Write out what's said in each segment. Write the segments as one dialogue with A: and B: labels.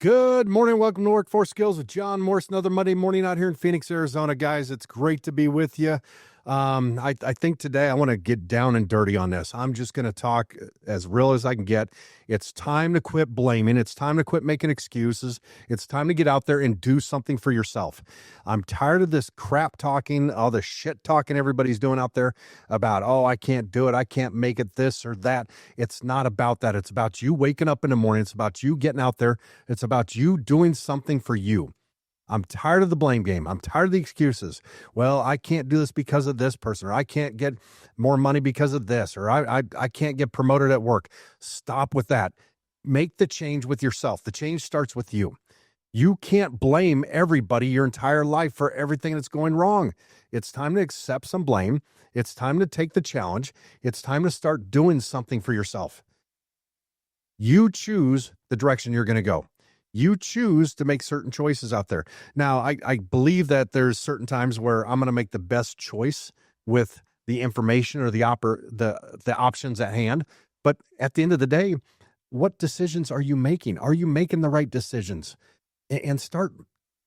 A: Good morning. Welcome to Workforce Skills with John Morse. Another Monday morning out here in Phoenix, Arizona. Guys, it's great to be with you. I think today I want to get down and dirty on this. I'm just going to talk as real as I can get. It's time to quit blaming. It's time to quit making excuses. It's time to get out there and do something for yourself. I'm tired of this crap talking, all the shit talking everybody's doing out there about, oh, I can't do it. I can't make it this or that. It's not about that. It's about you waking up in the morning. It's about you getting out there. It's about you doing something for you. I'm tired of the blame game. I'm tired of the excuses. Well, I can't do this because of this person, or I can't get more money because of this, or I can't get promoted at work. Stop with that. Make the change with yourself. The change starts with you. You can't blame everybody your entire life for everything that's going wrong. It's time to accept some blame. It's time to take the challenge. It's time to start doing something for yourself. You choose the direction you're going to go. You choose to make certain choices out there. Now, I believe that there's certain times where I'm going to make the best choice with the information or the options at hand. But at the end of the day, what decisions are you making? Are you making the right decisions? And start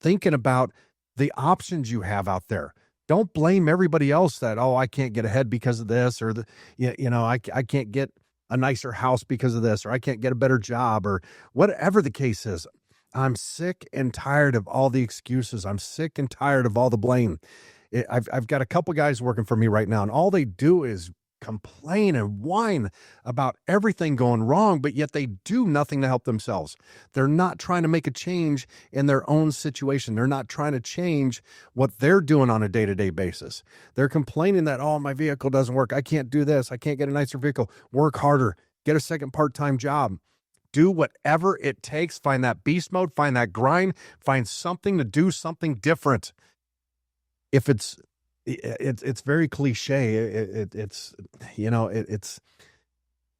A: thinking about the options you have out there. Don't blame everybody else that, oh, I can't get ahead because of this, or I can't get a nicer house because of this, or I can't get a better job, or whatever the case is. I'm sick and tired of all the excuses. I'm sick and tired of all the blame. I've got a couple guys working for me right now, and all they do is complain and whine about everything going wrong, but yet they do nothing to help themselves. They're not trying to make a change in their own situation. They're not trying to change what they're doing on a day-to-day basis. They're complaining that, oh, my vehicle doesn't work. I can't do this. I can't get a nicer vehicle. Work harder. Get a second part-time job. Do whatever it takes. Find that beast mode. Find that grind. Find something to do something different. If it's very cliche.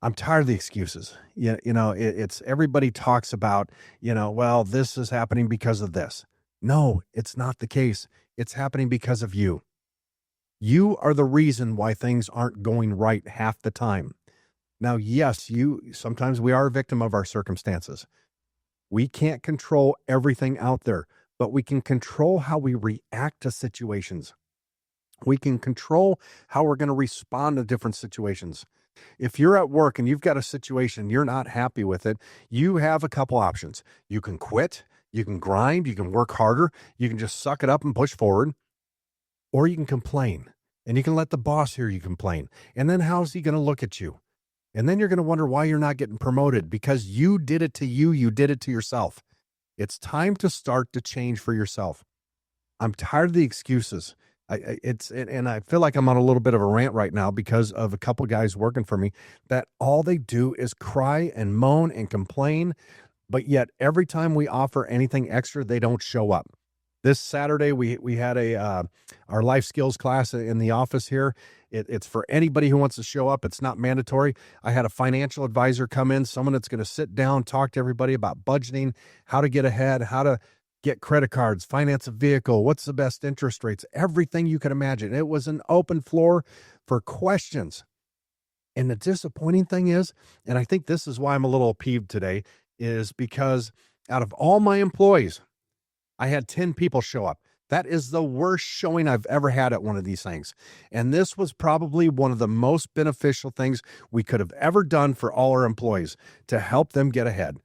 A: I'm tired of the excuses. It's everybody talks about, well, this is happening because of this. No, it's not the case. It's happening because of you. You are the reason why things aren't going right half the time. Now, yes, sometimes we are a victim of our circumstances. We can't control everything out there, but we can control how we react to situations. We can control how we're going to respond to different situations. If you're at work and you've got a situation, you're not happy with it, you have a couple options. You can quit, you can grind, you can work harder, you can just suck it up and push forward, or you can complain, and you can let the boss hear you complain. And then how's he going to look at you? And then you're going to wonder why you're not getting promoted, because you did it to you. You did it to yourself. It's time to start to change for yourself. I'm tired of the excuses. And I feel like I'm on a little bit of a rant right now because of a couple guys working for me that all they do is cry and moan and complain. But yet every time we offer anything extra, they don't show up. This Saturday, we had our life skills class in the office here. It's for anybody who wants to show up. It's not mandatory. I had a financial advisor come in, someone that's going to sit down, talk to everybody about budgeting, how to get ahead, how to get credit cards, finance a vehicle, what's the best interest rates, everything you could imagine. It was an open floor for questions. And the disappointing thing is, and I think this is why I'm a little peeved today, is because out of all my employees, I had 10 people show up. That is the worst showing I've ever had at one of these things. And this was probably one of the most beneficial things we could have ever done for all our employees to help them get ahead.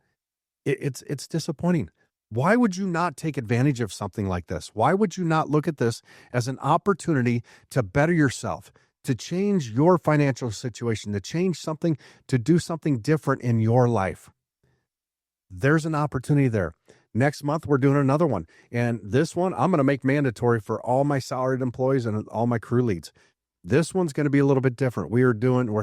A: It's disappointing. Why would you not take advantage of something like this? Why would you not look at this as an opportunity to better yourself, to change your financial situation, to change something, to do something different in your life? There's an opportunity there. Next month, we're doing another one. And this one, I'm going to make mandatory for all my salaried employees and all my crew leads. This one's going to be a little bit different. We're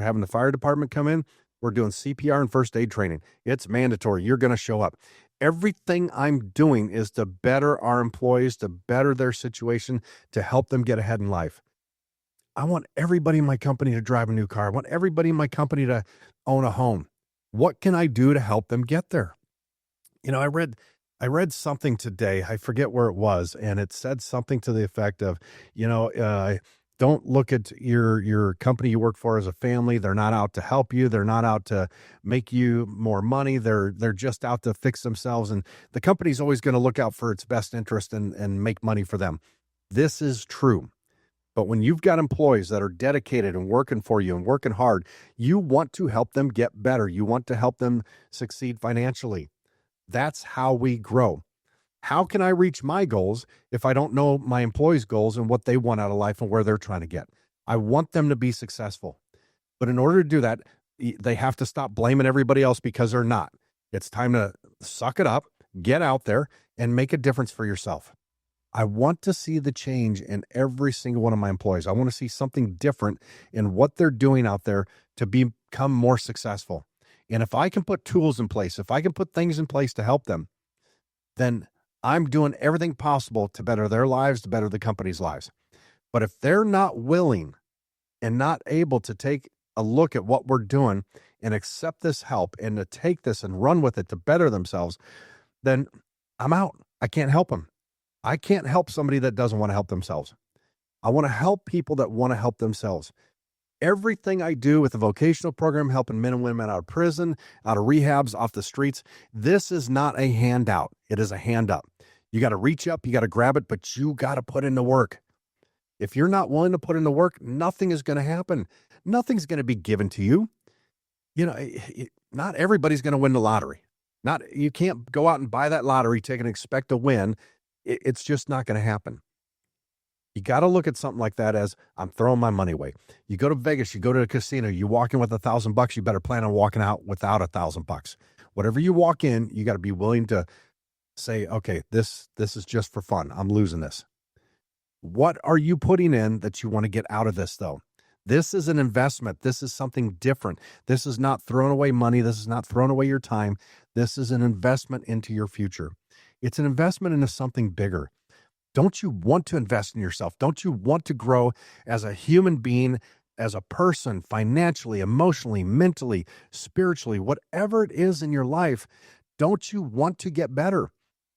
A: having the fire department come in. We're doing CPR and first aid training. It's mandatory. You're going to show up. Everything I'm doing is to better our employees, to better their situation, to help them get ahead in life. I want everybody in my company to drive a new car. I want everybody in my company to own a home. What can I do to help them get there? I read something today. I forget where it was, and it said something to the effect of, Don't look at your company you work for as a family. They're not out to help you. They're not out to make you more money. They're just out to fix themselves. And the company's always going to look out for its best interest and make money for them. This is true. But when you've got employees that are dedicated and working for you and working hard, you want to help them get better. You want to help them succeed financially. That's how we grow. How can I reach my goals if I don't know my employees' goals and what they want out of life and where they're trying to get? I want them to be successful. But in order to do that, they have to stop blaming everybody else because they're not. It's time to suck it up, get out there, and make a difference for yourself. I want to see the change in every single one of my employees. I want to see something different in what they're doing out there to become more successful. And if I can put tools in place, if I can put things in place to help them, then I'm doing everything possible to better their lives, to better the company's lives. But if they're not willing and not able to take a look at what we're doing and accept this help and to take this and run with it to better themselves, then I'm out. I can't help them. I can't help somebody that doesn't want to help themselves. I want to help people that want to help themselves. Everything I do with the vocational program, helping men and women out of prison, out of rehabs, off the streets, this is not a handout. It is a hand up. You got to reach up, you got to grab it, but you got to put in the work. If you're not willing to put in the work, nothing is going to happen. Nothing's going to be given to you. Not everybody's going to win the lottery. You can't go out and buy that lottery ticket and expect to win. It's just not going to happen. You got to look at something like that as I'm throwing my money away. You go to Vegas, you go to a casino, you walk in with $1,000, you better plan on walking out without $1,000. Whatever you walk in, you got to be willing to say, okay, this is just for fun. I'm losing this. What are you putting in that you want to get out of this though? This is an investment. This is something different. This is not throwing away money. This is not throwing away your time. This is an investment into your future. It's an investment into something bigger. Don't you want to invest in yourself? Don't you want to grow as a human being, as a person, financially, emotionally, mentally, spiritually, whatever it is in your life? Don't you want to get better?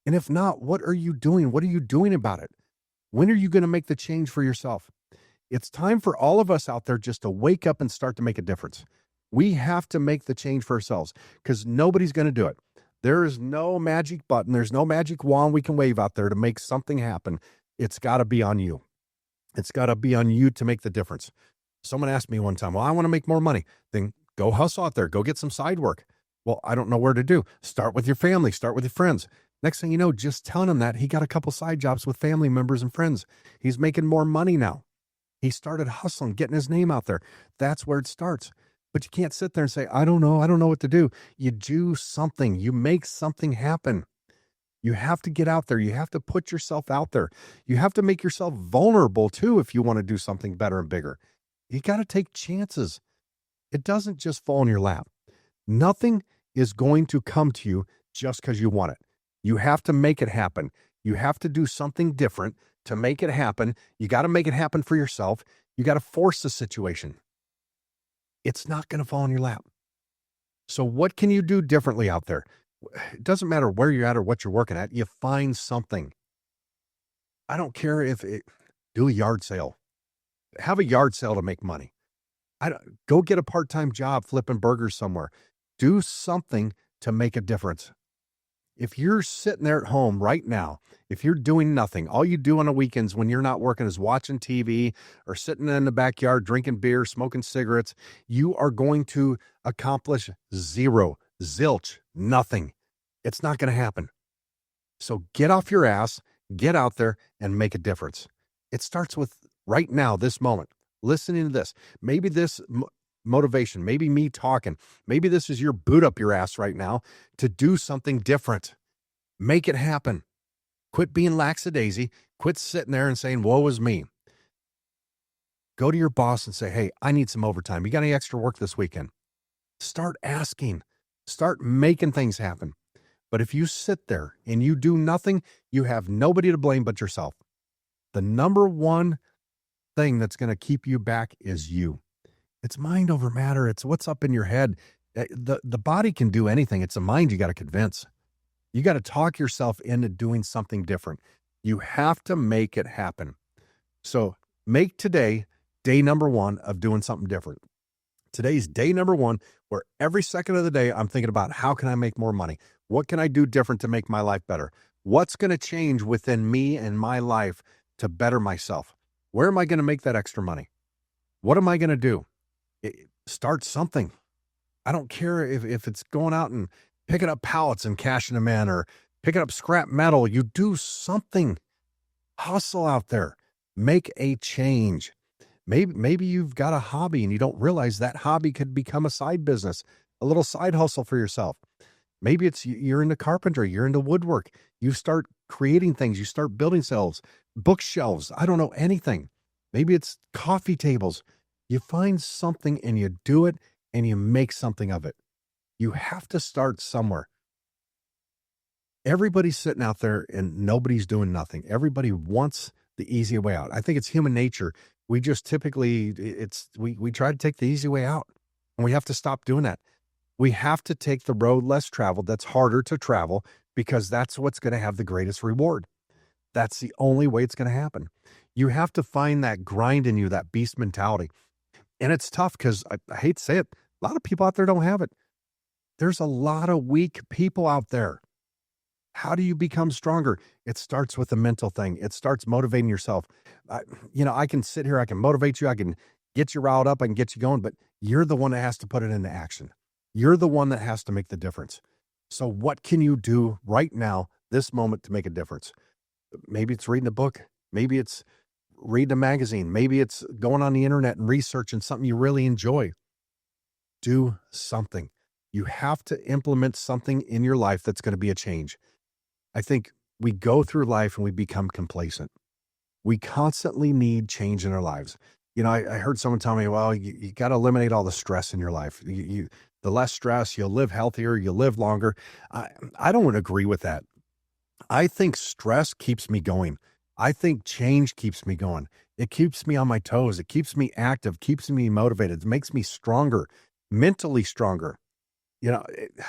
A: And if not, what are you doing? What are you doing about it? When are you going to make the change for yourself? It's time for all of us out there just to wake up and start to make a difference. We have to make the change for ourselves because nobody's going to do it. There is no magic button. There's no magic wand we can wave out there to make something happen. It's got to be on you. It's got to be on you to make the difference. Someone asked me one time, well, I want to make more money. Then go hustle out there. Go get some side work. Well, I don't know where to do. Start with your family. Start with your friends. Next thing you know, just telling him that, he got a couple side jobs with family members and friends. He's making more money now. He started hustling, getting his name out there. That's where it starts. But you can't sit there and say, I don't know what to do. You do something. You make something happen. You have to get out there. You have to put yourself out there. You have to make yourself vulnerable too if you want to do something better and bigger. You got to take chances. It doesn't just fall in your lap. Nothing is going to come to you just because you want it. You have to make it happen. You have to do something different to make it happen. You got to make it happen for yourself. You got to force the situation. It's not going to fall in your lap. So what can you do differently out there? It doesn't matter where you're at or what you're working at. You find something. I don't care do a yard sale. Have a yard sale to make money. Go get a part-time job flipping burgers somewhere. Do something to make a difference. If you're sitting there at home right now, if you're doing nothing, all you do on the weekends when you're not working is watching TV or sitting in the backyard, drinking beer, smoking cigarettes, you are going to accomplish zero, zilch, nothing. It's not going to happen. So get off your ass, get out there and make a difference. It starts with right now, this moment, listening to this. Maybe this motivation, maybe me talking, maybe this is your boot up your ass right now to do something different. Make it happen. Quit being lackadaisy. Quit sitting there and saying, woe is me. Go to your boss and say, hey, I need some overtime. You got any extra work this weekend? Start asking. Start making things happen. But if you sit there and you do nothing, you have nobody to blame but yourself. The number one thing that's going to keep you back is you. It's mind over matter. It's what's up in your head. The body can do anything. It's the mind you got to convince. You got to talk yourself into doing something different. You have to make it happen. So make today day number one of doing something different. Today's day number one, where every second of the day I'm thinking about how can I make more money? What can I do different to make my life better? What's going to change within me and my life to better myself? Where am I going to make that extra money? What am I going to do? Start something. I don't care if it's going out and picking up pallets and cashing them in, or picking up scrap metal. You do something. Hustle out there. Make a change. Maybe you've got a hobby and you don't realize that hobby could become a side business, a little side hustle for yourself. Maybe it's you're into carpentry, you're into woodwork. You start creating things, you start building shelves, bookshelves. I don't know, anything. Maybe it's coffee tables. You find something and you do it and you make something of it. You have to start somewhere. Everybody's sitting out there and nobody's doing nothing. Everybody wants the easy way out. I think it's human nature. We just typically, we try to take the easy way out, and we have to stop doing that. We have to take the road less traveled, that's harder to travel, because that's what's going to have the greatest reward. That's the only way it's going to happen. You have to find that grind in you, that beast mentality. And it's tough because I hate to say it, a lot of people out there don't have it. There's a lot of weak people out there. How do you become stronger? It starts with a mental thing. It starts motivating yourself. I can sit here, I can motivate you, I can get you riled up, I can get you going, but you're the one that has to put it into action. You're the one that has to make the difference. So what can you do right now, this moment, to make a difference? Maybe it's reading a book. Maybe it's reading a magazine. Maybe it's going on the internet and researching something you really enjoy. Do something. You have to implement something in your life that's going to be a change. I think we go through life and we become complacent. We constantly need change in our lives. I heard someone tell me, well, you got to eliminate all the stress in your life. The less stress, you'll live healthier, you'll live longer. I don't agree with that. I think stress keeps me going. I think change keeps me going. It keeps me on my toes. It keeps me active, keeps me motivated. It makes me stronger, mentally stronger.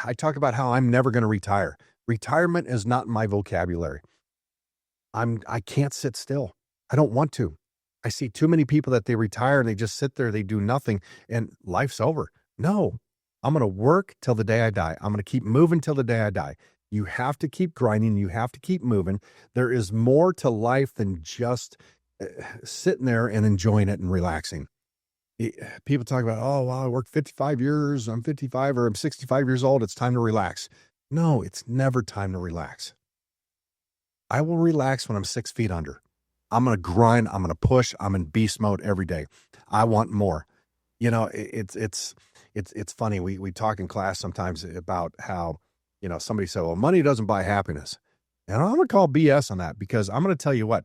A: I talk about how I'm never going to retire. Retirement is not in my vocabulary. I can't sit still. I don't want to. I see too many people that they retire and they just sit there, they do nothing, and life's over. No, I'm going to work till the day I die. I'm going to keep moving till the day I die. You have to keep grinding. You have to keep moving. There is more to life than just sitting there and enjoying it and relaxing. People talk about, oh, well, I worked 55 years. I'm 55 or I'm 65 years old. It's time to relax. No, it's never time to relax. I will relax when I'm 6 feet under. I'm going to grind. I'm going to push. I'm in beast mode every day. I want more. It's funny. We talk in class sometimes about how, somebody said, well, money doesn't buy happiness. And I'm going to call BS on that, because I'm going to tell you what,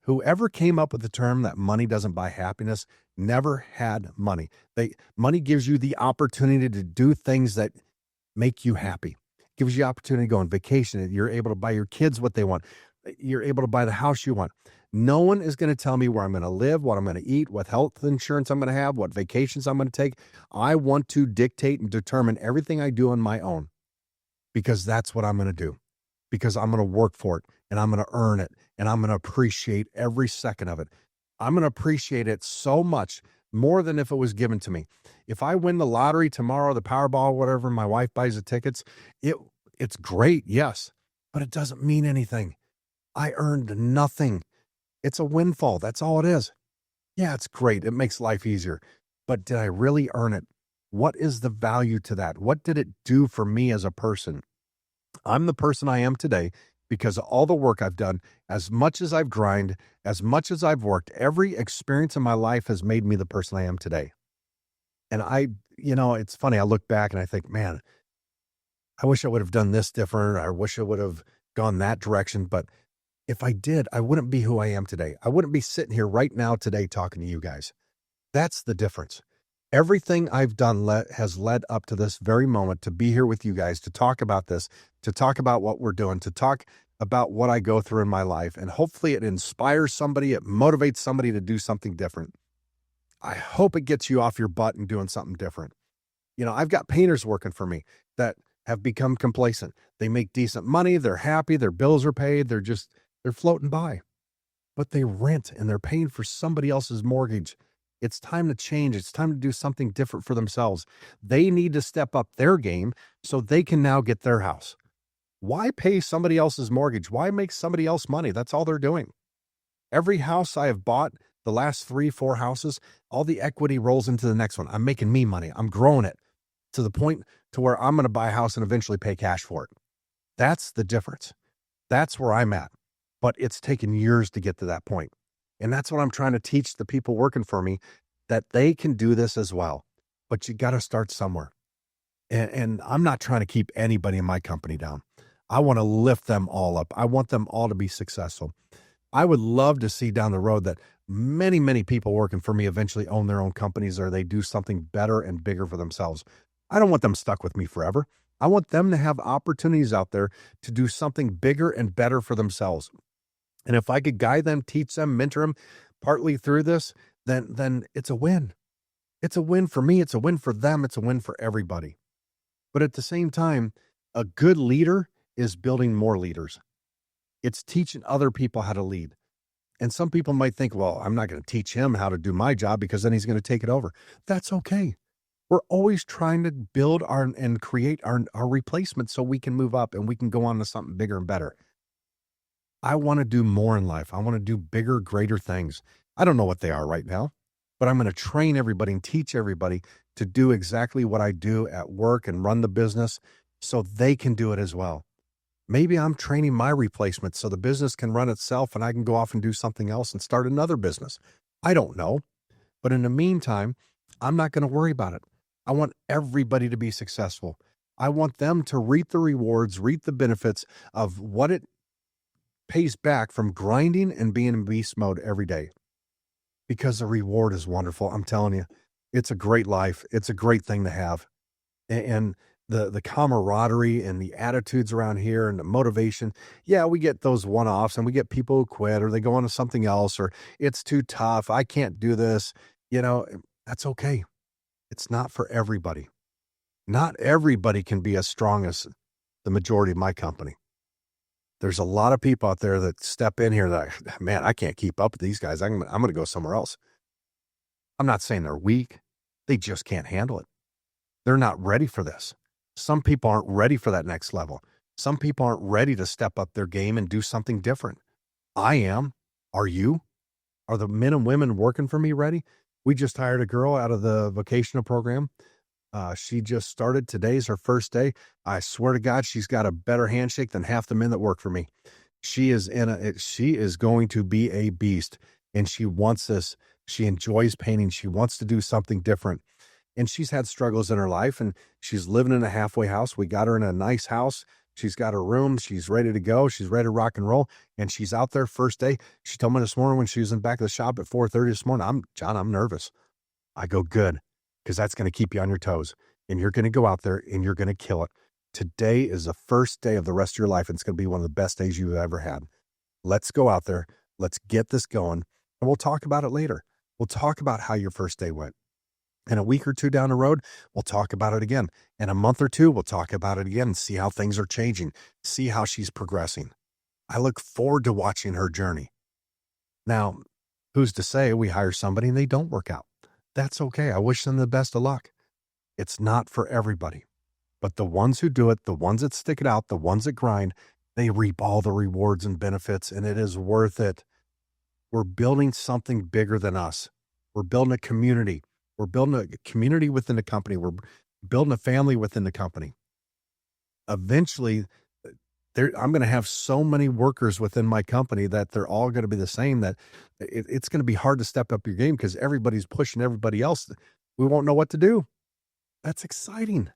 A: whoever came up with the term that money doesn't buy happiness never had money. Money gives you the opportunity to do things that make you happy. Gives you opportunity to go on vacation. You're able to buy your kids what they want. You're able to buy the house you want. No one is going to tell me where I'm going to live, what I'm going to eat, what health insurance I'm going to have, what vacations I'm going to take. I want to dictate and determine everything I do on my own, because that's what I'm going to do, because I'm going to work for it and I'm going to earn it and I'm going to appreciate every second of it. I'm going to appreciate it so much more than if it was given to me. If I win the lottery tomorrow, the Powerball, whatever, my wife buys the tickets, it's great, yes, but it doesn't mean anything. I earned nothing. It's a windfall. That's all it is. Yeah, it's great. It makes life easier. But did I really earn it? What is the value to that? What did it do for me as a person? I'm the person I am today because of all the work I've done. As much as I've grinded, as much as I've worked, every experience in my life has made me the person I am today. And it's funny. I look back and I think, man, I wish I would have done this different. I wish I would have gone that direction. But if I did, I wouldn't be who I am today. I wouldn't be sitting here right now today talking to you guys. That's the difference. Everything I've done has led up to this very moment, to be here with you guys, to talk about this, to talk about what we're doing, to talk about what I go through in my life. And hopefully it inspires somebody, it motivates somebody to do something different. I hope it gets you off your butt and doing something different. I've got painters working for me that have become complacent. They make decent money. They're happy. Their bills are paid. They're floating by, but they rent and they're paying for somebody else's mortgage. It's time to change. It's time to do something different for themselves. They need to step up their game so they can now get their house. Why pay somebody else's mortgage? Why make somebody else money? That's all they're doing. Every house I have bought, the last 3, 4 houses, all the equity rolls into the next one. I'm making me money. I'm growing it to the point to where I'm going to buy a house and eventually pay cash for it. That's the difference. That's where I'm at. But it's taken years to get to that point. And that's what I'm trying to teach the people working for me, that they can do this as well. But you got to start somewhere. And I'm not trying to keep anybody in my company down. I want to lift them all up. I want them all to be successful. I would love to see down the road that many, many people working for me eventually own their own companies, or they do something better and bigger for themselves. I don't want them stuck with me forever. I want them to have opportunities out there to do something bigger and better for themselves. And if I could guide them, teach them, mentor them partly through this, then it's a win. It's a win for me. It's a win for them. It's a win for everybody. But at the same time, a good leader is building more leaders. It's teaching other people how to lead. And some people might think, well, I'm not going to teach him how to do my job because then he's going to take it over. That's okay. We're always trying to build and create our replacement so we can move up and we can go on to something bigger and better. I want to do more in life. I want to do bigger, greater things. I don't know what they are right now, but I'm going to train everybody and teach everybody to do exactly what I do at work and run the business so they can do it as well. Maybe I'm training my replacement so the business can run itself and I can go off and do something else and start another business. I don't know. But in the meantime, I'm not going to worry about it. I want everybody to be successful. I want them to reap the rewards, reap the benefits of what it pays back from grinding and being in beast mode every day. Because the reward is wonderful. I'm telling you, it's a great life. It's a great thing to have. And the camaraderie and the attitudes around here and the motivation. Yeah, we get those one-offs and we get people who quit or they go on to something else or it's too tough. I can't do this. That's okay. It's not for everybody. Not everybody can be as strong as the majority of my company. There's a lot of people out there that step in here that, man, I can't keep up with these guys. I'm going to go somewhere else. I'm not saying they're weak. They just can't handle it. They're not ready for this. Some people aren't ready for that next level. Some people aren't ready to step up their game and do something different. I am. Are you? Are the men and women working for me ready? We just hired a girl out of the vocational program. She just started. Today's her first day. I swear to God, she's got a better handshake than half the men that work for me. She is going to be a beast, and she wants this. She enjoys painting. She wants to do something different. And she's had struggles in her life, and she's living in a halfway house. We got her in a nice house. She's got her room. She's ready to go. She's ready to rock and roll. And she's out there first day. She told me this morning when she was in the back of the shop at 4:30 this morning, I'm nervous. I go, good, because that's going to keep you on your toes. And you're going to go out there and you're going to kill it. Today is the first day of the rest of your life. And it's going to be one of the best days you've ever had. Let's go out there. Let's get this going. And we'll talk about it later. We'll talk about how your first day went. And a week or two down the road, we'll talk about it again. In a month or two, we'll talk about it again and see how things are changing, see how she's progressing. I look forward to watching her journey. Now, who's to say we hire somebody and they don't work out? That's okay. I wish them the best of luck. It's not for everybody. But the ones who do it, the ones that stick it out, the ones that grind, they reap all the rewards and benefits, and it is worth it. We're building something bigger than us. We're building a community. We're building a community within the company. We're building a family within the company. Eventually, I'm going to have so many workers within my company that they're all going to be the same, that it's going to be hard to step up your game because everybody's pushing everybody else. We won't know what to do. That's exciting.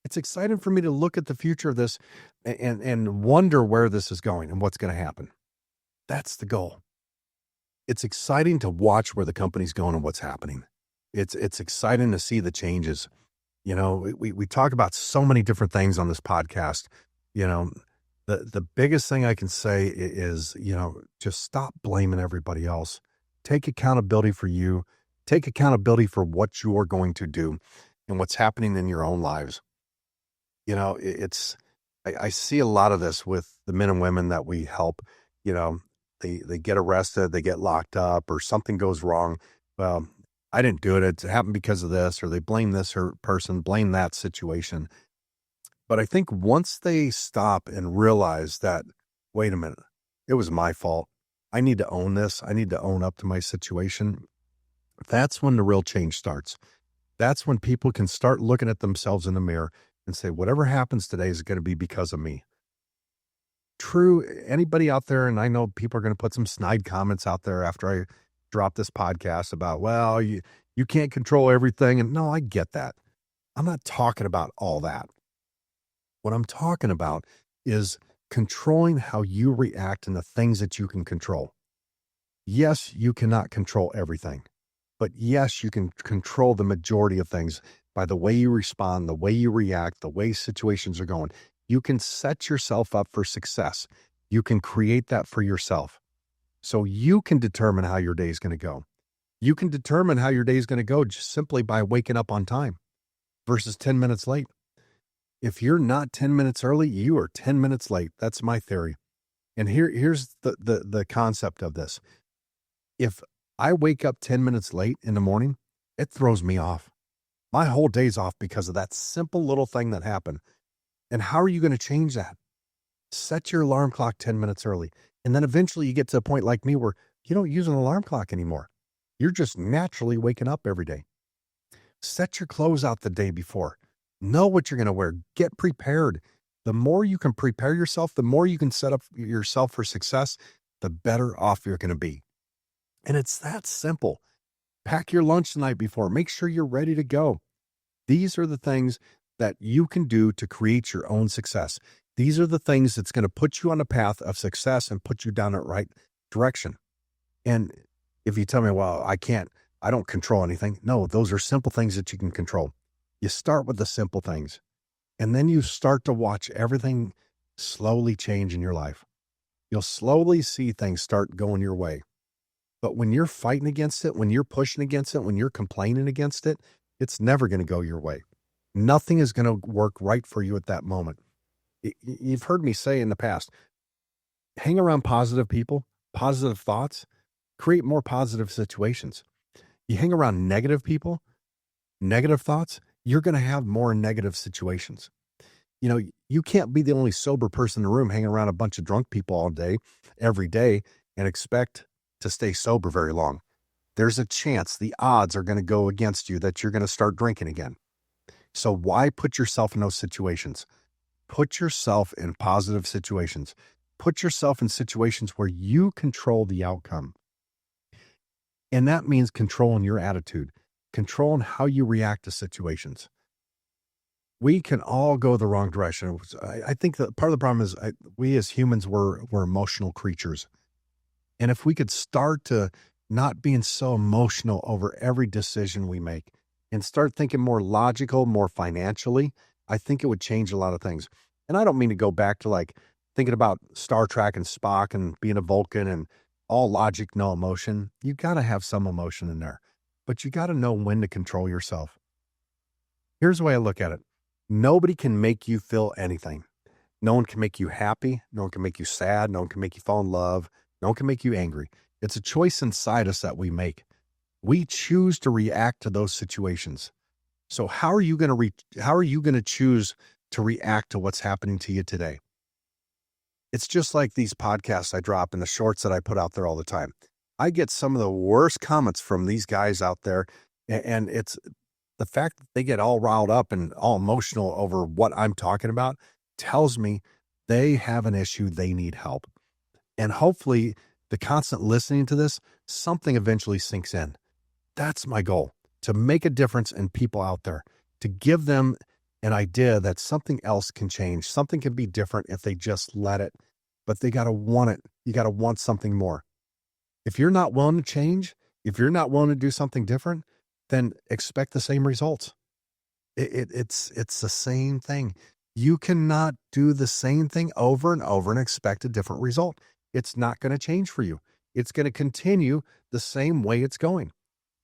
A: It's exciting for me to look at the future of this and wonder where this is going and what's going to happen. That's the goal. It's exciting to watch where the company's going and what's happening. It's exciting to see the changes. We talk about so many different things on this podcast. The biggest thing I can say is, just stop blaming everybody else. Take accountability for you. Take accountability for what you're going to do and what's happening in your own lives. I see a lot of this with the men and women that we help. They get arrested, they get locked up, or something goes wrong. Well, I didn't do it. It happened because of this, or they blame this or person, blame that situation. But I think once they stop and realize that, wait a minute, it was my fault. I need to own this. I need to own up to my situation. That's when the real change starts. That's when people can start looking at themselves in the mirror and say, whatever happens today is going to be because of me. True. Anybody out there, and I know people are going to put some snide comments out there after I drop this podcast about, well, you can't control everything. And no, I get that. I'm not talking about all that. What I'm talking about is controlling how you react and the things that you can control. Yes, you cannot control everything, but yes, you can control the majority of things by the way you respond, the way you react, the way situations are going. You can set yourself up for success. You can create that for yourself. So you can determine how your day is going to go. You can determine how your day is going to go just simply by waking up on time versus 10 minutes late. If you're not 10 minutes early, you are 10 minutes late. That's my theory. And here's the concept of this. If I wake up 10 minutes late in the morning, it throws me off. My whole day's off because of that simple little thing that happened. And how are you going to change that? Set your alarm clock 10 minutes early. And then eventually you get to a point like me where you don't use an alarm clock anymore. You're just naturally waking up every day. Set your clothes out the day before. Know what you're going to wear. Get prepared. The more you can prepare yourself, the more you can set up yourself for success, the better off you're going to be. And it's that simple. Pack your lunch the night before. Make sure you're ready to go. These are the things that you can do to create your own success. These are the things that's going to put you on a path of success and put you down the right direction. And if you tell me, well, I don't control anything. No, those are simple things that you can control. You start with the simple things, and then you start to watch everything slowly change in your life. You'll slowly see things start going your way. But when you're fighting against it, when you're pushing against it, when you're complaining against it, it's never going to go your way. Nothing is going to work right for you at that moment. You've heard me say in the past, hang around positive people, positive thoughts, create more positive situations. You hang around negative people, negative thoughts, you're going to have more negative situations. You know, you can't be the only sober person in the room hanging around a bunch of drunk people all day, every day, and expect to stay sober very long. There's a chance the odds are going to go against you that you're going to start drinking again. So why put yourself in those situations? Put yourself in positive situations. Put yourself in situations where you control the outcome. And that means controlling your attitude, controlling how you react to situations. We can all go the wrong direction. I think that part of the problem is we as humans, we're emotional creatures. And if we could start to not being so emotional over every decision we make and start thinking more logical, more financially, I think it would change a lot of things. And I don't mean to go back to like thinking about Star Trek and Spock and being a Vulcan and all logic, no emotion. You got to have some emotion in there, but you got to know when to control yourself. Here's the way I look at it. Nobody can make you feel anything. No one can make you happy. No one can make you sad. No one can make you fall in love. No one can make you angry. It's a choice inside us that we make. We choose to react to those situations. So how are you going to choose to react to what's happening to you today? It's just like these podcasts I drop and the shorts that I put out there all the time. I get some of the worst comments from these guys out there, and it's the fact that they get all riled up and all emotional over what I'm talking about tells me they have an issue, they need help. And hopefully the constant listening to this, something eventually sinks in. That's my goal, to make a difference in people out there, to give them an idea that something else can change. Something can be different if they just let it, but they got to want it. You got to want something more. If you're not willing to change, if you're not willing to do something different, then expect the same results. It's the same thing. You cannot do the same thing over and over and expect a different result. It's not going to change for you. It's going to continue the same way it's going.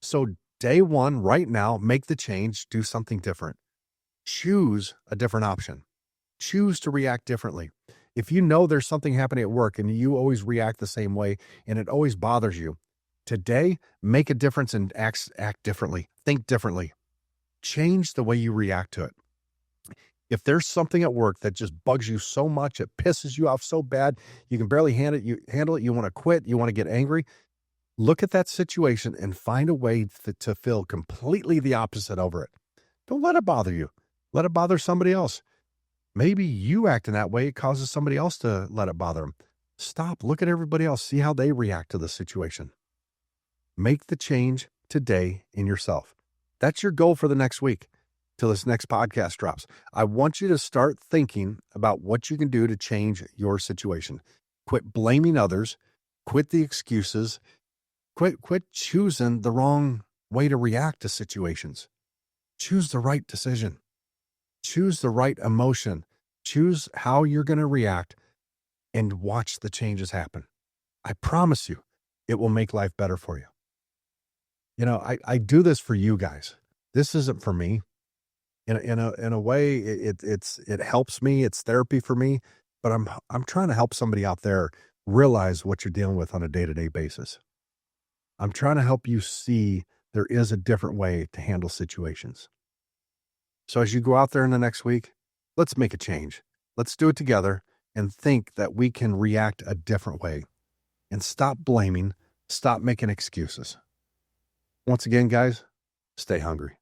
A: So day one, right now, make the change, do something different. Choose a different option. Choose to react differently. If you know there's something happening at work and you always react the same way and it always bothers you, Today, make a difference and act differently. Think differently. Change the way you react to it. If there's something at work that just bugs you so much, it pisses you off so bad, you can barely handle it, you want to quit, you want to get angry, look at that situation and find a way to feel completely the opposite over it. Don't let it bother you. Let it bother somebody else. Maybe you act in that way, it causes somebody else to let it bother them. Stop, look at everybody else, see how they react to the situation. Make the change today in yourself. That's your goal for the next week till this next podcast drops. I want you to start thinking about what you can do to change your situation. Quit blaming others. Quit the excuses. Quit choosing the wrong way to react to situations. Choose the right decision. Choose the right emotion. Choose how you're going to react and watch the changes happen. I promise you, it will make life better for you. You know, I do this for you guys. This isn't for me. In a way, it helps me. It's therapy for me. But I'm trying to help somebody out there realize what you're dealing with on a day-to-day basis. I'm trying to help you see there is a different way to handle situations. So as you go out there in the next week, let's make a change. Let's do it together and think that we can react a different way and stop blaming, stop making excuses. Once again, guys, stay hungry.